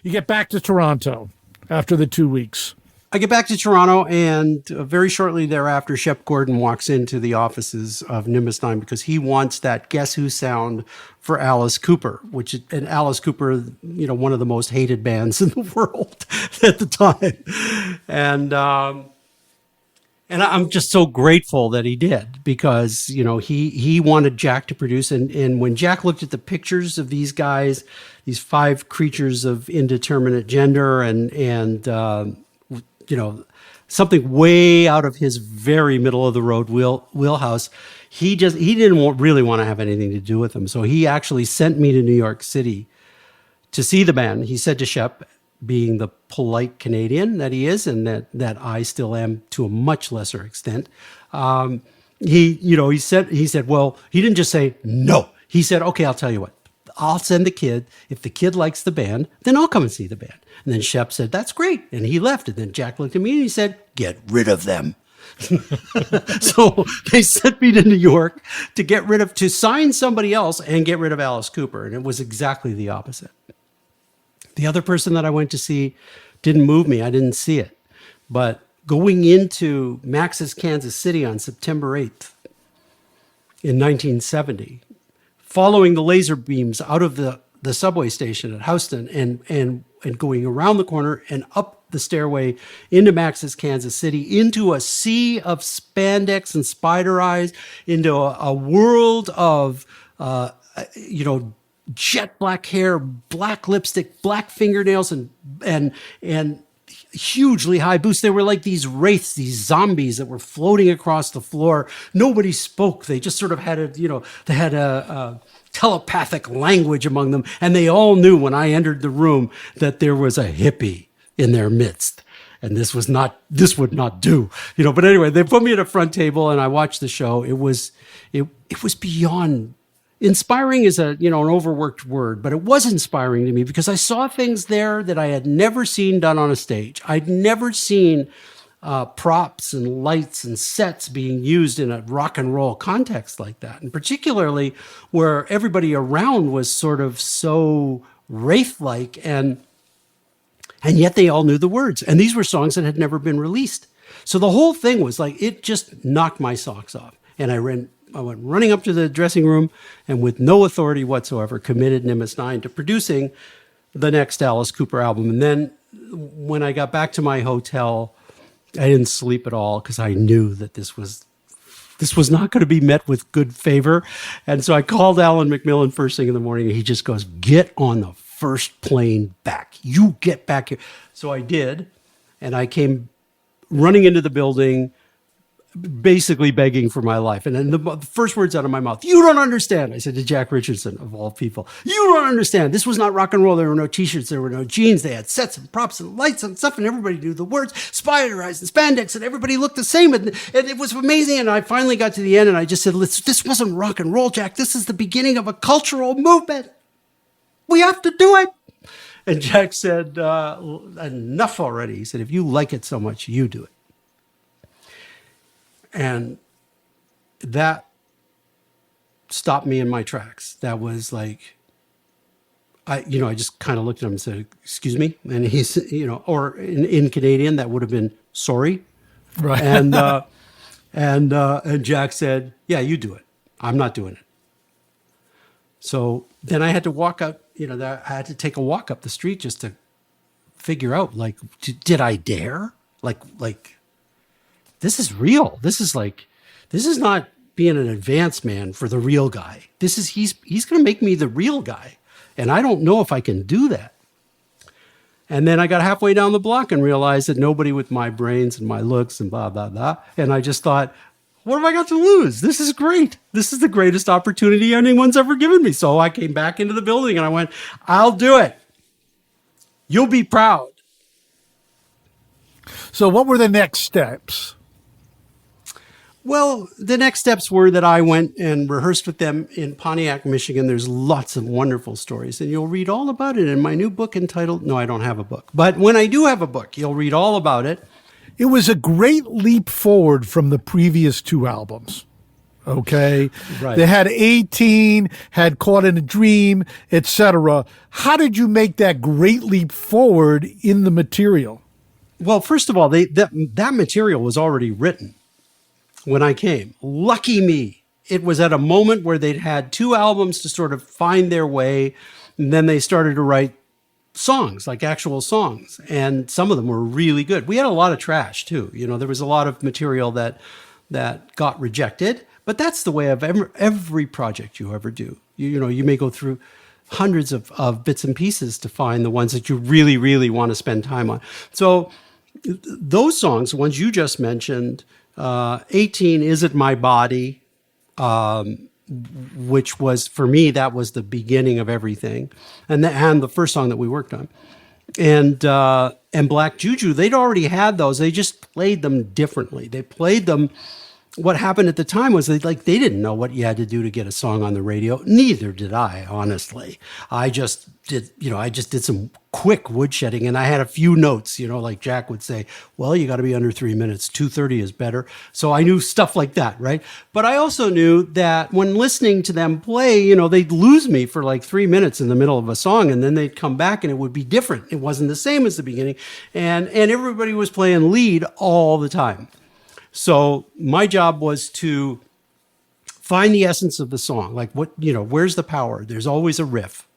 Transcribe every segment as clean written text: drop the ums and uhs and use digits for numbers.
You get back to Toronto after the 2 weeks. I get back to Toronto, and very shortly thereafter, Shep Gordon walks into the offices of Nimbus 9 because he wants that Guess Who sound for Alice Cooper, and Alice Cooper, one of the most hated bands in the world at the time. And I'm just so grateful that he did, because, he wanted Jack to produce. And when Jack looked at the pictures of these guys, these 5 creatures of indeterminate gender and something way out of his very middle of the road wheelhouse, he didn't really want to have anything to do with them. So he actually sent me to New York City to see the band. He said to Shep, being the polite Canadian that he is, and that I still am to a much lesser extent, he said, well, he didn't just say no. He said, okay, I'll tell you what. I'll send the kid. If the kid likes the band, then I'll come and see the band. And then Shep said, that's great. And he left. And then Jack looked at me and he said, get rid of them. So they sent me to New York to sign somebody else and get rid of Alice Cooper. And it was exactly the opposite. The other person that I went to see didn't move me. I didn't see it. But going into Max's Kansas City on September 8th in 1970, following the laser beams out of the subway station at Houston and going around the corner and up the stairway into Max's Kansas City, into a sea of spandex and spider eyes, into a world of, jet black hair, black lipstick, black fingernails, and hugely high boots. They were like these wraiths, these zombies that were floating across the floor. Nobody spoke. They just sort of had a telepathic language among them. And they all knew when I entered the room that there was a hippie in their midst. And this would not do, but anyway, they put me at a front table and I watched the show. It was beyond inspiring is an overworked word, but it was inspiring to me because I saw things there that I had never seen done on a stage. I'd never seen props and lights and sets being used in a rock and roll context like that. And particularly where everybody around was sort of so wraith-like and yet they all knew the words. And these were songs that had never been released. So the whole thing was like, it just knocked my socks off. And I went running up to the dressing room and with no authority whatsoever committed Nimbus 9 to producing the next Alice Cooper album. And then when I got back to my hotel, I didn't sleep at all because I knew that this was not going to be met with good favor. And so I called Alan McMillan first thing in the morning and he just goes, get on the first plane back. You get back here. So I did. And I came running into the building, basically begging for my life. And then the first words out of my mouth, you don't understand. I said to Jack Richardson, of all people, you don't understand. This was not rock and roll. There were no t-shirts. There were no jeans. They had sets and props and lights and stuff. And everybody knew the words, spider eyes and spandex. And everybody looked the same. And it was amazing. And I finally got to the end and I just said, this wasn't rock and roll, Jack. This is the beginning of a cultural movement. We have to do it. And Jack said, enough already. He said, if you like it so much, you do it. And that stopped me in my tracks. That was like, I just kind of looked at him and said, excuse me. And he's, or in Canadian, that would have been sorry. Right. And Jack said, yeah, you do it. I'm not doing it. So then I had to walk out, I had to take a walk up the street just to figure out, like, did I dare? Like, this is real. This is not being an advanced man for the real guy. He's going to make me the real guy. And I don't know if I can do that. And then I got halfway down the block and realized that nobody with my brains and my looks and blah, blah, blah. And I just thought, what have I got to lose? This is great. This is the greatest opportunity anyone's ever given me. So I came back into the building and I went, I'll do it. You'll be proud. So what were the next steps? Well, the next steps were that I went and rehearsed with them in Pontiac, Michigan. There's lots of wonderful stories, and you'll read all about it in my new book entitled, no, I don't have a book, but when I do have a book, you'll read all about it. It was a great leap forward from the previous two albums. Okay. Right. They had 18, had Caught in a Dream, etc. How did you make that great leap forward in the material? Well, first of all, that material was already written when I came. Lucky me. It was at a moment where they'd had 2 albums to sort of find their way, and then they started to write songs, like actual songs, and some of them were really good. We had a lot of trash too. There was a lot of material that got rejected, but that's the way of every project you ever do. You may go through hundreds of bits and pieces to find the ones that you really, really want to spend time on. So those songs, the ones you just mentioned, 18, Is It My Body, which was, for me, that was the beginning of everything. And the first song that we worked on. And Black Juju, they'd already had those. They just played them differently. They played them. What happened at the time was they didn't know what you had to do to get a song on the radio. Neither did I, honestly. I just did some quick woodshedding, and I had a few notes, like Jack would say, well, you got to be under 3 minutes. 2:30 is better. So I knew stuff like that, right? But I also knew that when listening to them play, they'd lose me for like 3 minutes in the middle of a song, and then they'd come back and it would be different. It wasn't the same as the beginning. And everybody was playing lead all the time. So my job was to find the essence of the song. Like where's the power? There's always a riff.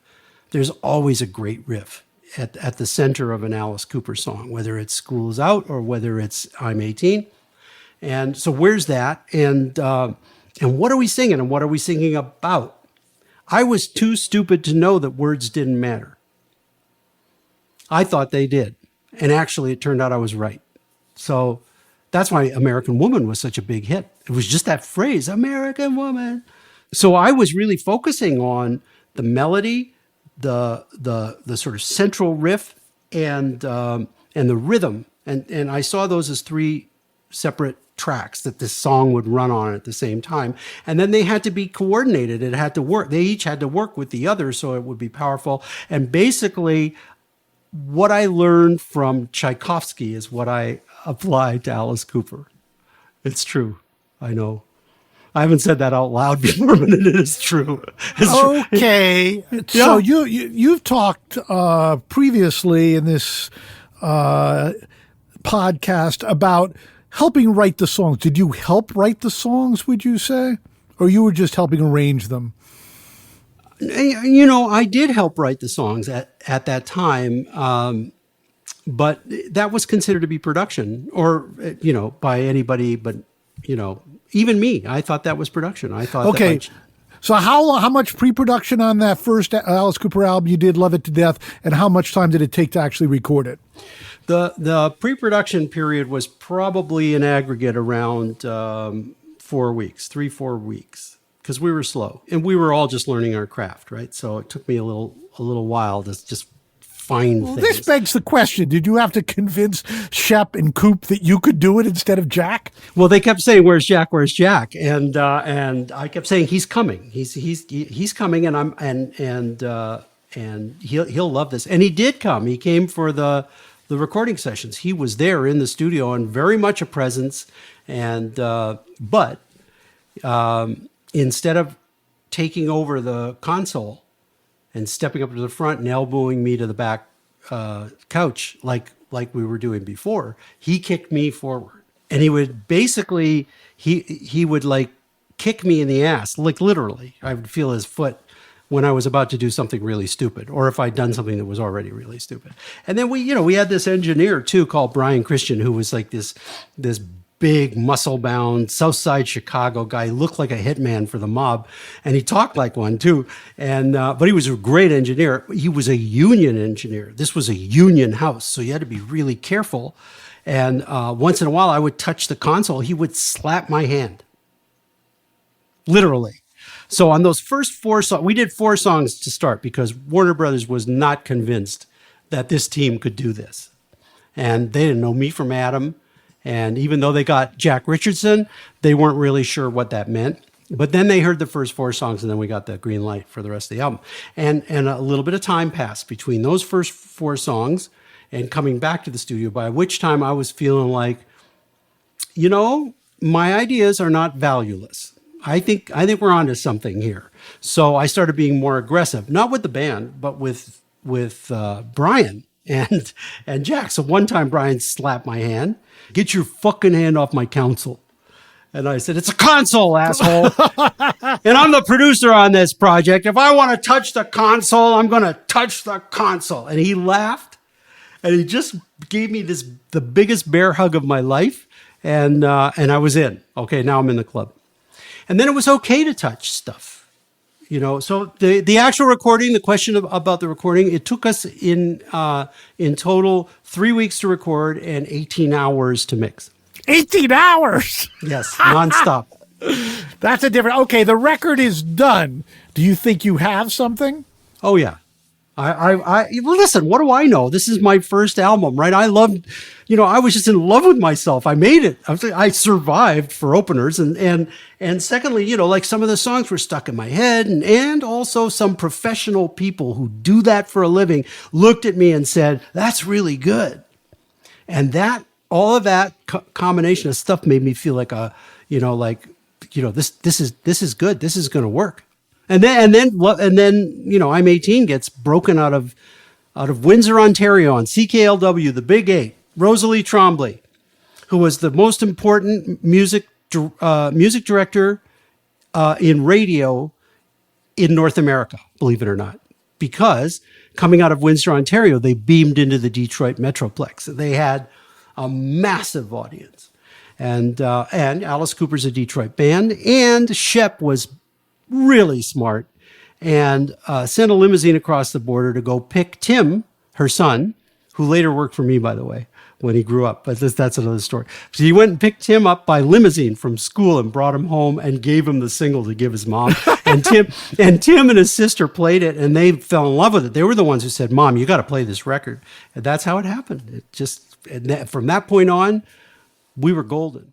There's always a great riff at the center of an Alice Cooper song, whether it's School's Out or whether it's I'm 18. And so where's that? And what are we singing? And what are we singing about? I was too stupid to know that words didn't matter. I thought they did. And actually, it turned out I was right. So that's why American Woman was such a big hit. It was just that phrase, American Woman. So I was really focusing on the melody, the sort of central riff, and the rhythm. And I saw those as 3 separate tracks that this song would run on at the same time. And then they had to be coordinated. It had to work. They each had to work with the other so it would be powerful. And basically, what I learned from Tchaikovsky is what I applied to Alice Cooper. It's true. I know. I haven't said that out loud before, but it is true. Okay. So you've talked previously in this podcast about helping write the songs. Did you help write the songs, would you say? Or you were just helping arrange them? I did help write the songs at that time, but that was considered to be production, or by anybody, but even me. I thought that was production. I thought okay. So how much pre-production on that first Alice Cooper album you did, Love It to Death, and how much time did it take to actually record it? The pre-production period was probably in aggregate around 4 weeks, 3-4 weeks. Because we were slow and we were all just learning our craft, right? So it took me a little while to just find things. This begs the question: did you have to convince Shep and Coop that you could do it instead of Jack? Well, they kept saying, "Where's Jack? Where's Jack?" And I kept saying, "He's coming. He's coming, and he'll love this." And he did come. He came for the recording sessions. He was there in the studio and very much a presence. And instead of taking over the console and stepping up to the front and elbowing me to the back couch like we were doing before, he kicked me forward. And he would basically, he would like kick me in the ass, like literally. I would feel his foot when I was about to do something really stupid, or if I'd done something that was already really stupid. And then we had this engineer too called Brian Christian, who was like this big, muscle-bound, Southside Chicago guy. He looked like a hitman for the mob, and he talked like one too. And but he was a great engineer. He was a union engineer. This was a union house, so you had to be really careful. And once in a while, I would touch the console. He would slap my hand, literally. So on those first 4 songs, we did 4 songs to start because Warner Brothers was not convinced that this team could do this, and they didn't know me from Adam. And even though they got Jack Richardson, they weren't really sure what that meant. But then they heard the first 4 songs, and then we got the green light for the rest of the album. And a little bit of time passed between those first 4 songs and coming back to the studio, by which time I was feeling like, my ideas are not valueless. I think we're onto something here. So I started being more aggressive, not with the band, but with Brian and Jack. So one time Brian slapped my hand. Get your fucking hand off my console. And I said, it's a console, asshole. And I'm the producer on this project. If I want to touch the console, I'm going to touch the console. And he laughed. And he just gave me the biggest bear hug of my life. And I was in. Okay, now I'm in the club. And then it was okay to touch stuff. So the actual recording, the question about the recording, it took us in total 3 weeks to record and 18 hours to mix. 18 hours. Yes, nonstop. That's a different. Okay, the record is done. Do you think you have something? Oh yeah. Well, listen, what do I know? This is my first album, right? I loved, I was just in love with myself. I made it. I survived for openers. And secondly, like some of the songs were stuck in my head. And also some professional people who do that for a living looked at me and said, that's really good. And all of that combination of stuff made me feel like this is good. This is going to work. And then I'm 18 gets broken out of Windsor, Ontario on CKLW, the Big Eight, Rosalie Tremblay, who was the most important music director in radio in North America, believe it or not, because coming out of Windsor, Ontario, they beamed into the Detroit Metroplex. They had a massive audience, and Alice Cooper's a Detroit band, and Shep was really smart and sent a limousine across the border to go pick Tim, her son, who later worked for me, by the way, when he grew up. But that's another story. So he went and picked Tim up by limousine from school and brought him home and gave him the single to give his mom. And Tim and his sister played it, and they fell in love with it. They were the ones who said, Mom, you got to play this record. And that's how it happened. From that point on, we were golden.